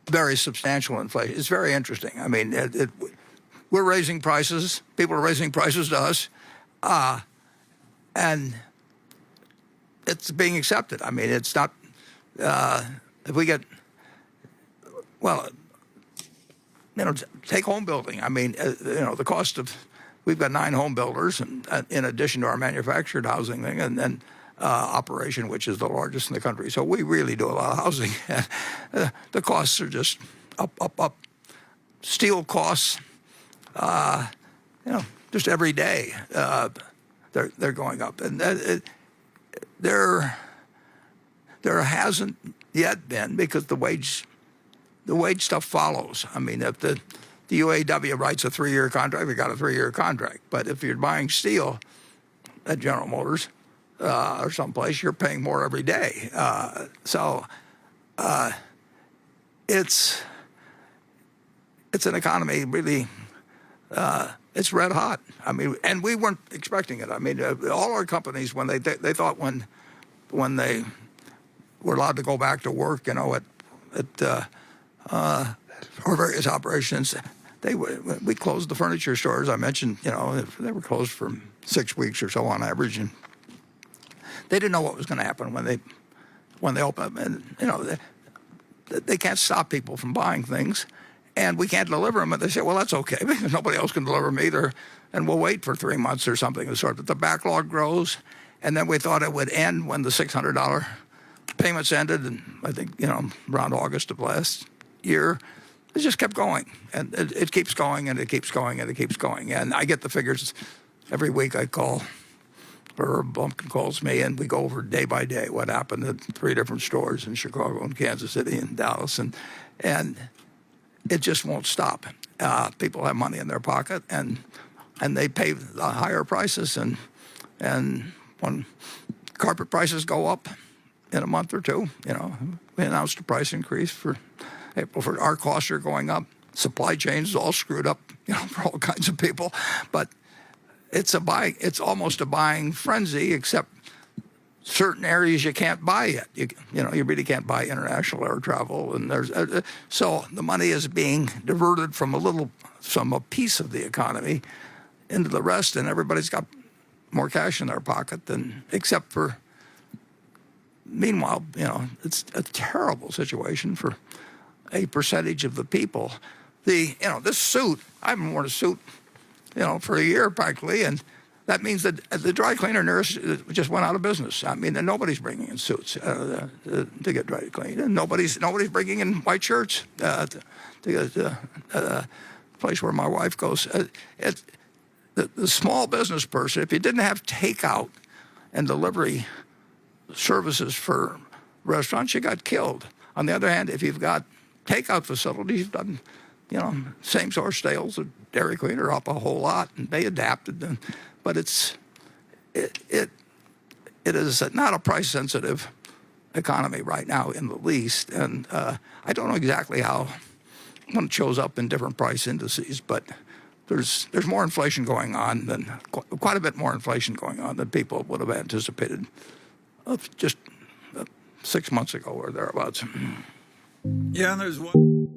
very substantial inflation. It's very interesting. I mean, we're raising prices. People are raising prices to us, and it's being accepted. I mean, it's not. If we get, well, take home building. I mean, the cost of, we've got 9 home builders, and in addition to our manufactured housing thing, and then operation, which is the largest in the country. So we really do a lot of housing. The costs are just up. Steel costs, just every day, they're going up, and there hasn't yet been, because the wage stuff follows. I mean, if the UAW writes a 3-year contract, they got a 3-year contract. But if you're buying steel at General Motors or someplace, you're paying more every day. It's an economy really. It's red hot. I mean, and we weren't expecting it. I mean, all our companies, when they thought when they were allowed to go back to work, at or various operations, we closed the furniture stores. I mentioned, they were closed for 6 weeks or so on average, and they didn't know what was going to happen when they open. And they can't stop people from buying things, and we can't deliver them. And they say, well, that's okay, because nobody else can deliver them either, and we'll wait for 3 months or something of the sort. But the backlog grows, and then we thought it would end when the $600 payments ended, and I think, around August of last year. It just kept going, and it keeps going, and it keeps going, and it keeps going. And I get the figures every week. I call, or Bumpkin calls me, and we go over day by day what happened at 3 different stores in Chicago and Kansas City and Dallas, and it just won't stop. People have money in their pocket, and they pay the higher prices, and when carpet prices go up in a month or two, we announced a price increase for April. For our costs are going up. Supply chains all screwed up, for all kinds of people. But it's almost a buying frenzy, except certain areas you can't buy yet. You really can't buy international air travel, and so the money is being diverted from a piece of the economy into the rest, and everybody's got more cash in their pocket except for. Meanwhile, it's a terrible situation for a percentage of the people. This suit, I haven't worn a suit, for a year practically, and that means that the dry cleaner nearest just went out of business. I mean, and nobody's bringing in suits to get dry cleaned, and nobody's bringing in white shirts to get the place where my wife goes. The small business person, if you didn't have takeout and delivery services for restaurants, you got killed. On the other hand, if you've got takeout facilities, you've done, same source sales of Dairy Queen are up a whole lot, and they adapted. But it is not a price-sensitive economy right now in the least, and I don't know exactly how when it shows up in different price indices, but there's more inflation going on quite a bit more inflation going on than people would have anticipated just 6 months ago or thereabouts. Yeah, and there's one.